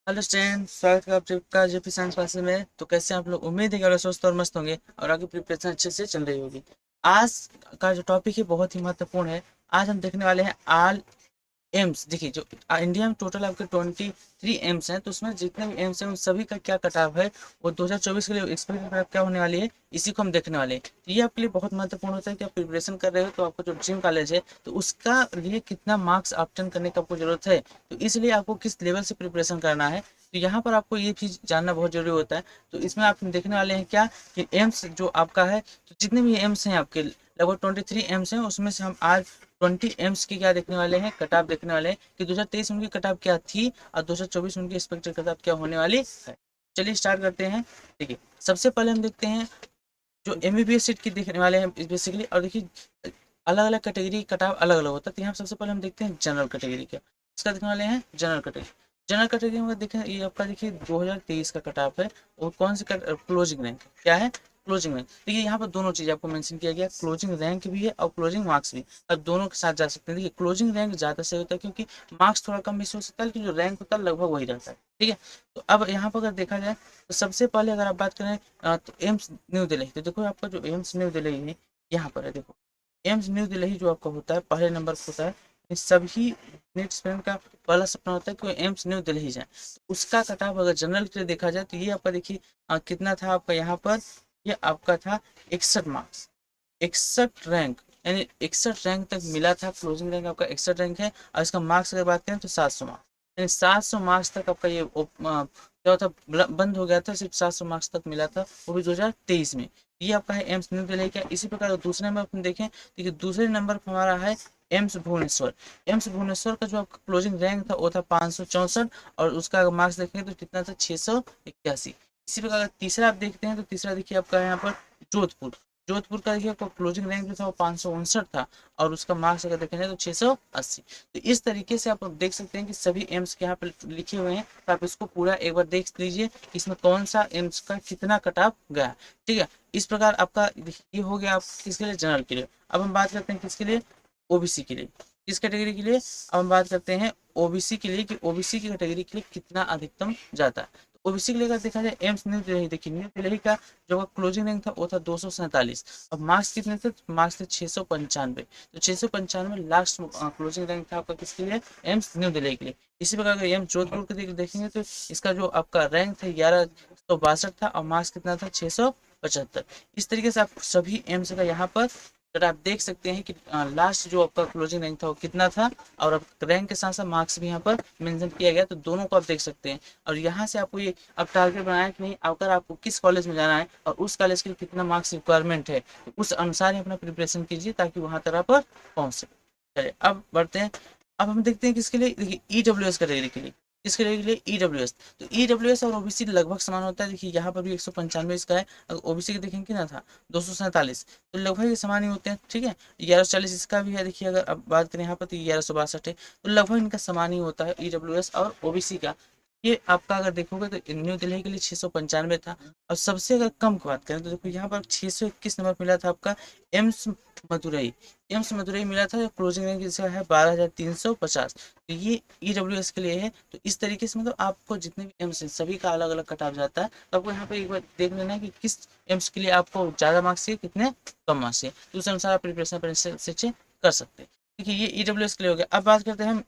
Hello student, स्वागत है आपका जेपी साइंस क्लासेस में। तो कैसे हैं आप लोग? उम्मीद है कि आप लोग स्वस्थ और मस्त होंगे और आगे प्रिपरेशन अच्छे से चल रही होगी। आज का जो टॉपिक है बहुत ही महत्वपूर्ण है। आज हम देखने वाले हैं ऑल एम्स। देखिए, जो इंडिया में टोटल आपके 23 एम्स हैं, तो उसमें जितने भी एम्स हैं उन सभी का क्या कटाव है, वो 2024 के लिए एक्सपेक्टेड कटाव क्या होने वाली है, इसी को हम देखने वाले हैं। तो ये आपके लिए बहुत महत्वपूर्ण होता है कि आप प्रिपरेशन कर रहे हो तो आपका जो ड्रीम कॉलेज है तो उसका लिए कितना मार्क्स ऑब्टेन करने का आपको जरूरत है, तो इसलिए आपको किस लेवल से प्रिपरेशन करना है। तो यहाँ पर आपको ये चीज़ जानना बहुत जरूरी होता है। तो इसमें आप देखने वाले हैं क्या कि एम्स जो आपका है, तो जितने भी एम्स हैं आपके लगभग 23 एम्स हैं, उसमें से हम आज 20 एम्स की क्या देखने वाले हैं, कटाव देखने वाले हैं कि 2023 में उनकी कटाव क्या थी और 2024 में उनकी एक्सपेक्टेड कटाव क्या होने वाली है। चलिए स्टार्ट करते हैं। देखिए, सबसे पहले हम देखते हैं जो एमबीबीएस सीट की देखने वाले हैं बेसिकली। और देखिए, अलग अलग कैटेगरी कटाव अलग अलग होता है। तो यहाँ सबसे पहले हम देखते हैं जनरल कैटेगरी का। इसका देखने वाले हैं जनरल कैटेगरी। जनरल कैटेगरी में देखें, ये आपका देखिए 2023 का कटाव है। और कौन सी क्लोजिंग रैंक क्या है? Closing rank. देखिए यहाँ पर दोनों चीज़ आपको मेंशन किया गया, क्लोजिंग रैंक भी है और क्लोजिंग मार्क्स भी। अब दोनों के साथ जा सकते हैं। देखिए, क्लोजिंग रैंक ज़्यादा सही होता है क्योंकि मार्क्स थोड़ा कम मिस हो सकता है, लेकिन जो रैंक होता है लगभग वही रहता है। ठीक है। तो अब यहाँ पर अगर देखा जाए तो सबसे पहले अगर आप बात करें तो एम्स न्यू दिल्ली, तो देखो आपका जो एम्स न्यू दिल्ली है यहाँ पर है। देखो, एम्स न्यू दिल्ली जो आपका होता है पहले नंबर पर होता है। ये सभी नीट स्टूडेंट का पहला सपना होता है कि वो एम्स न्यू दिल्ली ही जाए। तो उसका कटाव अगर जनरल के लिए देखा जाए तो ये आपका देखिए कितना था आपका यहाँ पर। ये आपका था 61 मार्क्स, 61 रैंक, यानी 61 रैंक तक मिला था। क्लोजिंग रैंक आपका 61 रैंक है। और इसका मार्क्स अगर बात करें तो 700 मार्क्स, यानी 700 मार्क्स तक आपका ये क्या होता बंद हो गया था। सिर्फ 700 मार्क्स तक मिला था, वो भी 2023 में। ये आपका है एम्स न्यू दिल्ली का। इसी प्रकार दूसरे नंबर पर देखें, देखिए दूसरे नंबर पर हमारा है एम्स भुवनेश्वर। एम्स भुवनेश्वर का जो आपका क्लोजिंग रैंक था वो था 564। और उसका अगर मार्क्स देखेंगे तो कितना था, 681। इसी प्रकार अगर तीसरा आप देखते हैं तो तीसरा देखिए आपका यहाँ पर जोधपुर। जोधपुर का देखिए आपका क्लोजिंग रैंक जो था वो 559 था। और उसका मार्क्स अगर देखा जाए तो 680। तो इस तरीके से आप देख सकते हैं कि सभी एम्स के यहाँ पर लिखे हुए हैं। तो आप इसको पूरा एक बार देख लीजिए कि इसमें कौन सा एम्स का कितना कटाव गया। ठीक है। इस प्रकार आपका ये हो गया आप किसके लिए, जनरल के लिए। अब हम बात करते हैं किसके लिए, ओबीसी के लिए। किस कैटेगरी के लिए? अब हम बात करते हैं ओबीसी के लिए कि ओबीसी की कैटेगरी के लिए कितना अधिकतम जाता है। तो ओबीसी के लिए अगर देखा जाए एम्स न्यू दिल्ली, देखिए न्यू दिल्ली का जो क्लोजिंग रैंक था वो था 247। अब मार्क्स कितने थे? मार्क्स थे 695। तो 695 लास्ट क्लोजिंग रैंक था आपका किसके लिए, एम्स न्यू दिल्ली के लिए। इसी प्रकार अगर एम्स जोधपुर के देखेंगे तो इसका जो आपका रैंक था 1162 था और मार्क्स कितना था, 675। इस तरीके से आप सभी एम्स का यहाँ पर अगर आप देख सकते हैं कि लास्ट जो आपका क्लोजिंग रैंक था वो कितना था। और अब रैंक के साथ साथ मार्क्स भी यहाँ पर मेंशन किया गया, तो दोनों को आप देख सकते हैं। और यहाँ से आपको ये अब टारगेट बनाया कि नहीं, अगर आपको किस कॉलेज में जाना है और उस कॉलेज के लिए कितना मार्क्स रिक्वायरमेंट है, तो उस अनुसार ही अपना प्रिपरेशन कीजिए ताकि वहाँ तक आप पहुँच सके। चलिए अब बढ़ते हैं। अब हम देखते हैं किसके लिए, देखिए ईडब्ल्यूएस कैटेगरी के लिए। किसके लिए? ईडब्ल्यूएस। तो ईडब्ल्यूएस और ओबीसी लगभग समान होता है। देखिए यहाँ पर भी 195 इसका है। अगर ओबीसी के देखेंगे कितना था, 247। तो लगभग ये समान ही होते हैं। ठीक है। 1140 इसका भी है। देखिए अगर अब बात करें यहाँ पर तो 1162 है। तो लगभग इनका समान ही होता है ईडब्ल्यूएस और ओबीसी का। ये आपका अगर देखोगे तो न्यू दिल्ली के लिए 695 था। और सबसे अगर कम की बात करें तो देखो यहाँ पर 621 नंबर मिला था आपका एम्स मदुरई। एम्स मदुरई मिला था। क्लोजिंग रैंक इसका है 12,350। तो ये ईडब्ल्यूएस के लिए है। तो इस तरीके से मतलब आपको जितने भी एम्स हैं सभी का अलग अलग कट ऑफ जाता है। तो आपको यहाँ पे एक बार देख लेना है कि किस एम्स के लिए आपको ज़्यादा मार्क्स चाहिए, कितने कम मार्क्स चाहिए, तो उस अनुसार आप प्रिपरेशन से चेक कर सकते हैं। देखिए ये ईडब्ल्यूएस के लिए हो गया। अब बात करते हैं हम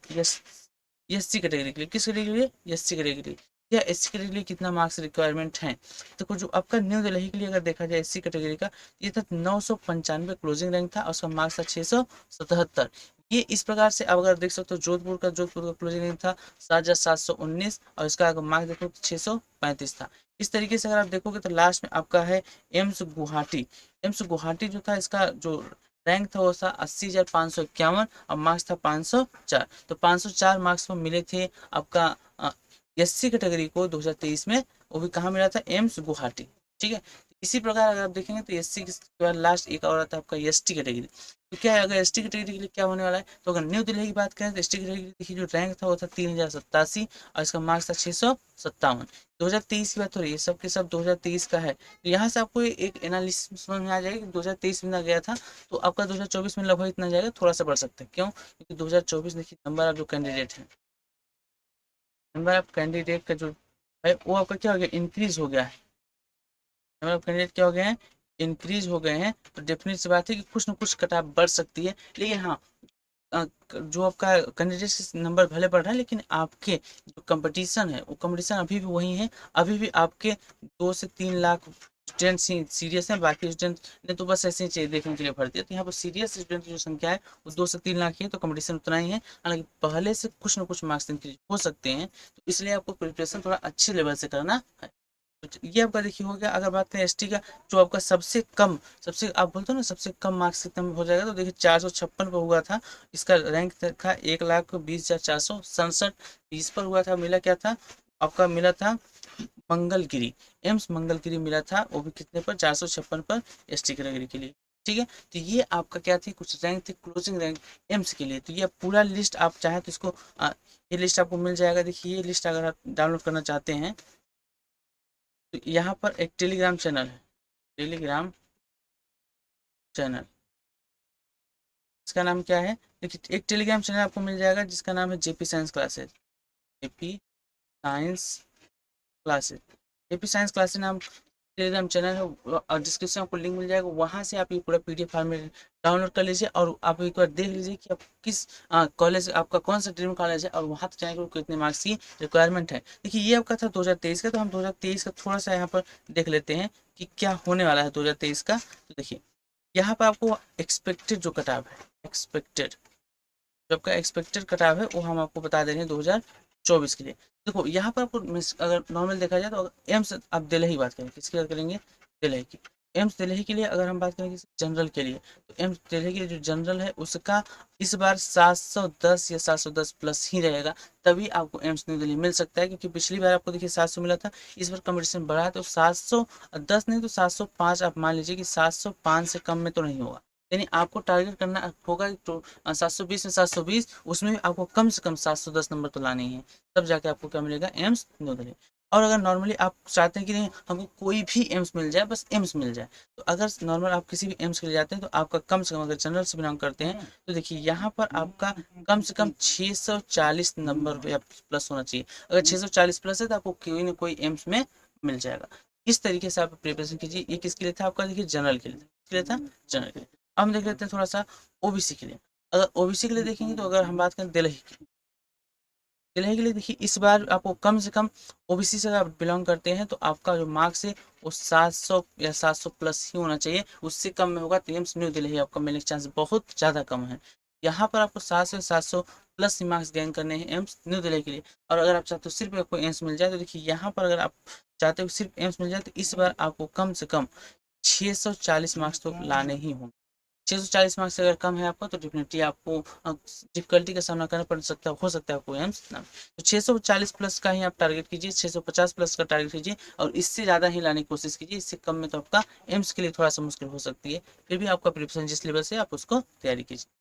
एससी कैटेगरी के लिए। किस कैटेगरी के लिए? एससी कैटेगरी के लिए। या एससी कैटेगरी के लिए कितना मार्क्स रिक्वायरमेंट है? तो जो आपका न्यू दिल्ली के लिए अगर देखा जाए एससी कैटेगरी का, ये था 995 क्लोजिंग रैंक था और उसका मार्क्स था 677। ये इस प्रकार से अब अगर देख सकते हो जोधपुर का क्लोजिंग रैंक था 7,719 और इसका अगर मार्क्स देखो तो 635 था। इस तरीके से अगर आप देखोगे तो लास्ट में आपका है एम्स गुवाहाटी। एम्स गुवाहाटी जो था इसका जो रैंक था वो था 80,551 और मार्क्स था 504। तो 504 मार्क्स पर मिले थे आपका एससी कैटेगरी को 2023 में। वो भी कहाँ मिला था, एम्स गुवाहाटी। ठीक है। इसी प्रकार अगर आप देखेंगे तो एससी के बाद लास्ट एक और आता है आपका एसटी कैटेगरी। तो क्या है, अगर एसटी कैटेगरी के लिए क्या होने वाला है, तो अगर न्यू दिल्ली की बात करें तो एसटी कैटेगरी की जो रैंक था वो था 3087 और इसका मार्क्स था 657। 2023 की बात हो रही है, सब के सब 2023 का है। तो यहाँ से आपको एक एनालिसिस समझ में आ जाएगा कि 2023 में ना गया था तो आपका 2024 में लगभग इतना जाएगा, थोड़ा सा बढ़ सकता है। क्यों? क्योंकि 2024 देखिए नंबर ऑफ जो कैंडिडेट हैं नंबर ऑफ कैंडिडेट का जो है वो आपका क्या हो गया, इंक्रीज हो गया है। नंबर ऑफ कैंडिडेट क्या हो गए हैं, इंक्रीज हो गए हैं। तो डेफिनेट सी बात है कि कुछ ना कुछ कट ऑफ बढ़ सकती है, लेकिन हाँ जो आपका कैंडिडेट नंबर भले बढ़ रहा है, लेकिन आपके जो कंपटीशन है वो कंपटीशन अभी भी वही है। अभी भी आपके 2 से 3 लाख स्टूडेंट सीरियस हैं, बाकी स्टूडेंट ने तो बस ऐसे ही चाहिए देखने के लिए भर दिया। तो यहाँ पर सीरियस स्टूडेंट की जो संख्या है वो 2 से 3 लाख ही है, तो कंपटीशन उतना ही है। हालांकि पहले से कुछ ना कुछ मार्क्स इंक्रीज हो सकते हैं, तो इसलिए आपको प्रिपरेशन थोड़ा अच्छे लेवल से करना है। तो ये आपका देखिए हो गया। अगर बात करें एसटी का, जो आपका सबसे कम, सबसे आप बोलते हो ना सबसे कम मार्क्स कितने में हो जाएगा, तो देखिए 456 पर हुआ था। इसका रैंक था 1,20,467। इस पर हुआ था, मिला क्या था आपका, मिला था मंगलगिरी, एम्स मंगलगिरी मिला था, वो भी कितने पर, 456 पर एसटी कैटेगरी के लिए। ठीक है, तो ये आपका क्या थी, कुछ रैंक थी क्लोजिंग रैंक एम्स के लिए। तो ये पूरा लिस्ट आप चाहें तो इसको ये लिस्ट आपको मिल जाएगा। देखिए ये लिस्ट अगर आप डाउनलोड करना चाहते हैं तो यहाँ पर एक टेलीग्राम चैनल है, टेलीग्राम चैनल, इसका नाम क्या है, देखिए एक टेलीग्राम चैनल आपको मिल जाएगा जिसका नाम है JP science classes, JP science classes, JP science classes नाम टेलीग्राम चैनल है। और डिस्क्रिप्शन आपको लिंक मिल जाएगा, वहाँ से आप ये पूरा पीडीएफ फॉर्मेट डाउनलोड कर लीजिए और आप एक बार देख लीजिए कि आप किस कॉलेज, आपका कौन सा ड्रीम कॉलेज है, और वहाँ तक जाने के लिए कितने मार्क्स की रिक्वायरमेंट है। देखिए ये आपका था 2023 का, तो हम 2023 का थोड़ा सा यहाँ पर देख लेते हैं कि क्या होने वाला है 2023 का। तो देखिए यहाँ पर आपको एक्सपेक्टेड जो कटाव है, एक्सपेक्टेड जो आपका एक्सपेक्टेड कटाव है वो हम आपको बता दे रहे हैं 2024 के लिए। देखो यहाँ पर आपको अगर नॉर्मल देखा जाए तो एम्स आप दिल्ली की बात करें, किसकी बात करेंगे, दिल्ली की। एम्स दिल्ली के लिए अगर हम बात करेंगे जनरल के लिए, तो एम्स दिल्ली के लिए जो जनरल है उसका इस बार 710 या 710 प्लस ही रहेगा, तभी आपको एम्स न्यू दिल्ली मिल सकता है। क्योंकि पिछली बार आपको देखिए 700 मिला था, इस बार कंपटीशन बढ़ा है, तो 710 नहीं तो 705 आप मान लीजिए कि 705 से कम में तो नहीं होगा। यानी आपको टारगेट करना होगा तो 720 में 720, उसमें भी आपको कम से कम 710 नंबर तो लाने ही है, तब जाके आपको क्या मिलेगा, एम्स न्यू दिल्ली। और अगर नॉर्मली आप चाहते हैं कि नहीं हमको कोई भी एम्स मिल जाए, बस एम्स मिल जाए, तो अगर नॉर्मल आप किसी भी एम्स के लिए जाते हैं तो आपका कम से कम, अगर जनरल से बिलोंग करते हैं तो देखिए यहाँ पर आपका कम से कम 640 नंबर या प्लस होना चाहिए। अगर 640 प्लस है तो आपको कोई ना कोई एम्स में मिल जाएगा। इस तरीके से आप प्रिपरेशन कीजिए। ये किसके लिए था आपका, देखिए जनरल के लिए, किसके लिए था, जनरल के लिए। अब हम देख लेते हैं थोड़ा सा ओबीसी के लिए। अगर ओबीसी के लिए देखेंगे तो अगर हम बात करें दिल्ली की, दिल्ली के लिए देखिए इस बार आपको कम से कम ओबीसी से अगर आप बिलोंग करते हैं तो आपका जो मार्क्स है वो 700 या 700 प्लस ही होना चाहिए। उससे कम में होगा तो एम्स न्यू दिल्ली आपका मिलने के चांस बहुत ज़्यादा कम है। यहाँ पर आपको 700 प्लस ही मार्क्स गेन करने हैं एम्स न्यू दिल्ली के लिए। और अगर आप चाहते हो सिर्फ आपको एम्स मिल जाए, तो देखिए यहाँ पर अगर आप चाहते हो सिर्फ एम्स मिल जाए तो इस बार आपको कम से कम 640 मार्क्स तो लाने ही होंगे। 640 मार्क्स से अगर कम है आपका तो डेफिनेटली आपको डिफिकल्टी का सामना करना पड़ सकता है, हो सकता है आपको एम्स ना। तो 640 प्लस का ही आप टारगेट कीजिए, 650 प्लस का टारगेट कीजिए, और इससे ज़्यादा ही लाने की कोशिश कीजिए। इससे कम में तो आपका एम्स के लिए थोड़ा सा मुश्किल हो सकती है, फिर भी आपका प्रिपरेशन जिस लेवल से आप उसको तैयारी कीजिए।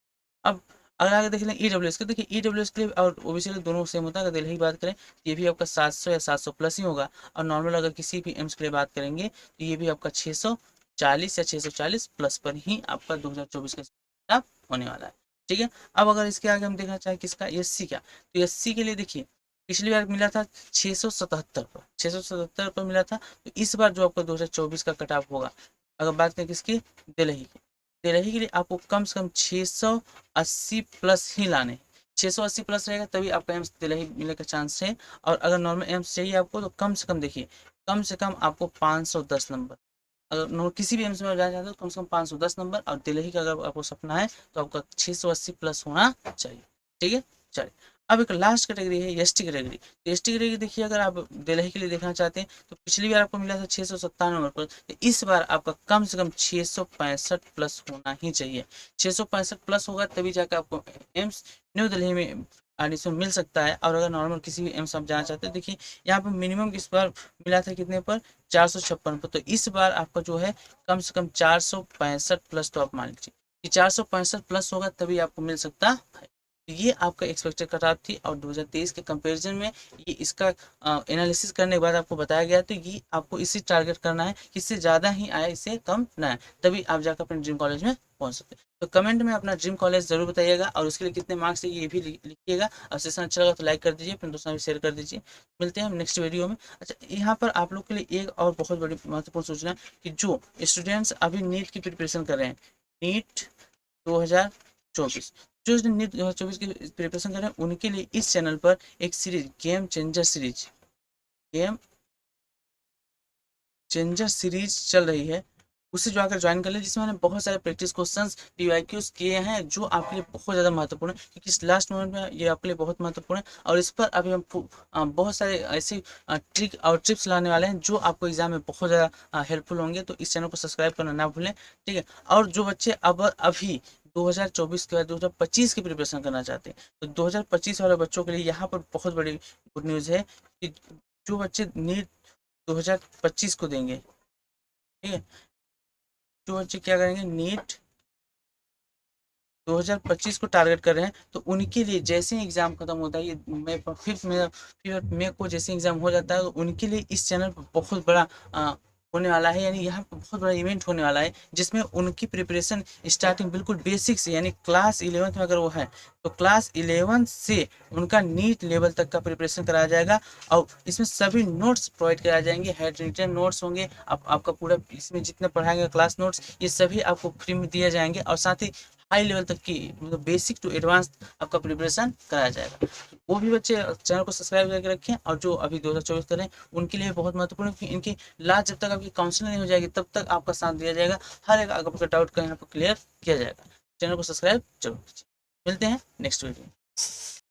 अब अगर आगे देख लें ईडब्ल्यूएस के, देखिए ईडब्ल्यूएस के लिए और ओबीसी के लिए दोनों सेम होता है। अगर दिल्ली की बात करें तो ये भी आपका 700 या 700 प्लस ही होगा। और नॉर्मल अगर किसी भी एम्स के लिए बात करेंगे तो ये भी आपका 640 या 640 प्लस पर ही आपका 2024 का होने वाला है। ठीक है, अब अगर इसके आगे हम देखना चाहें किसका, एससी का, तो एससी के लिए देखिए पिछली बार मिला था 677 पर, 677 पर मिला था। तो इस बार जो आपका 2024 का कट ऑफ होगा, अगर बात करें किसकी, दिल्ली की, दिल्ली के लिए आपको कम से कम 680 प्लस ही लाने हैं। 680 प्लस रहेगा तभी आपका एम्स दिल्ली मिलने का चांस है। और अगर नॉर्मल एम्स चाहिए आपको तो कम से कम देखिए, कम से कम आपको 510 नंबर, अगर किसी भी एम्स में जाना चाहते हो तो कम से कम 510 नंबर। और दिल्ली का अगर आपको सपना है तो आपका 680 प्लस होना चाहिए। ठीक है, चलिए। अब एक लास्ट कैटेगरी है एसटी कैटेगरी। तो एसटी कैटेगरी देखिए, अगर आप दिल्ली के लिए देखना चाहते हैं तो पिछली बार आपको मिला था 697 नंबर पर, तो इस बार आपका कम से कम 665 प्लस होना ही चाहिए। 665 प्लस होगा तभी जाकर आपको एम्स न्यू दिल्ली में एडमिशन मिल सकता है। और अगर नॉर्मल किसी भी एम्स आप जाना चाहते हैं, देखिए यहाँ पर मिनिमम इस बार मिला था कितने पर, 456 पर, तो इस बार आपका जो है कम से कम 465 प्लस तो आप मान लीजिए कि 465 प्लस होगा तभी आपको मिल सकता है। तो ये आपका एक्सपेक्टेड कट ऑफ थी, और 2023 के कंपैरिजन में ये इसका एनालिसिस करने के बाद आपको बताया गया, तो ये आपको इसी टारगेट करना है कि इससे ज़्यादा ही आए, इससे कम ना आए, तभी आप जाकर अपने ड्रीम कॉलेज में पहुंच सकते हैं। तो कमेंट में अपना ड्रीम कॉलेज जरूर बताइएगा और उसके लिए कितने मार्क्स है ये भी लिखिएगा। और सेशन अच्छा लगा तो लाइक कर दीजिए, अपने दोस्तों में शेयर कर दीजिए। मिलते हैं नेक्स्ट वीडियो में। अच्छा, यहाँ पर आप लोग के लिए एक और बहुत बड़ी महत्वपूर्ण सूचना कि जो स्टूडेंट्स अभी नीट की प्रिपरेशन कर रहे हैं, नीट 2024, जो नीट 2024 की प्रिपरेशन कर रहे हैं उनके लिए इस चैनल पर एक सीरीज गेम चेंजर सीरीज चल रही है, उसे जो आकर ज्वाइन कर ले, जिसमें मैंने बहुत सारे प्रैक्टिस क्वेश्चंस पीवाईक्यूज किए हैं जो आपके लिए बहुत ज़्यादा महत्वपूर्ण है, क्योंकि लास्ट मोमेंट में ये आपके लिए बहुत महत्वपूर्ण है। और इस पर अभी हम बहुत सारे ऐसे ट्रिक और टिप्स लाने वाले हैं जो आपको एग्जाम में बहुत ज़्यादा हेल्पफुल होंगे। तो इस चैनल को सब्सक्राइब करना ना भूलें, ठीक है। और जो बच्चे अब अभी 2024 के बाद 2025 की प्रिपरेशन करना चाहते हैं, तो 2025 वाले बच्चों के लिए यहाँ पर बहुत बड़ी गुड न्यूज़ है कि जो बच्चे नीट 2025 को देंगे, ठीक है, जो बच्चे क्या करेंगे नीट 2025 को टारगेट कर रहे हैं, तो उनके लिए जैसे ही एग्जाम खत्म होता है, ये मई 5 मई को जैसे एग्जाम हो जाता है, तो उनके लिए इस चैनल पर बहुत बड़ा होने वाला है, यानी यहाँ पर बहुत बड़ा इवेंट होने वाला है, जिसमें उनकी प्रिपरेशन स्टार्टिंग बिल्कुल बेसिक से, यानी क्लास 11th में अगर वो है तो क्लास 11th से उनका नीट लेवल तक का प्रिपरेशन कराया जाएगा। और इसमें सभी नोट्स प्रोवाइड कराए जाएंगे, हैंड रिटन नोट्स होंगे, आपका पूरा इसमें जितने पढ़ाएंगे क्लास नोट्स ये सभी आपको फ्री में दिए जाएंगे। और साथ ही हाई लेवल तक की मतलब बेसिक टू एडवांस आपका प्रिपरेशन कराया जाएगा। वो भी बच्चे चैनल को सब्सक्राइब करके रखें। और जो अभी 2024 करें उनके लिए बहुत महत्वपूर्ण है कि इनकी लास्ट जब तक आपकी काउंसलिंग नहीं हो जाएगी तब तक आपका साथ दिया जाएगा, हर एक आपका डाउट का यहाँ पर क्लियर किया जाएगा। चैनल को सब्सक्राइब जरूर कीजिए। मिलते हैं नेक्स्ट वीडियो में।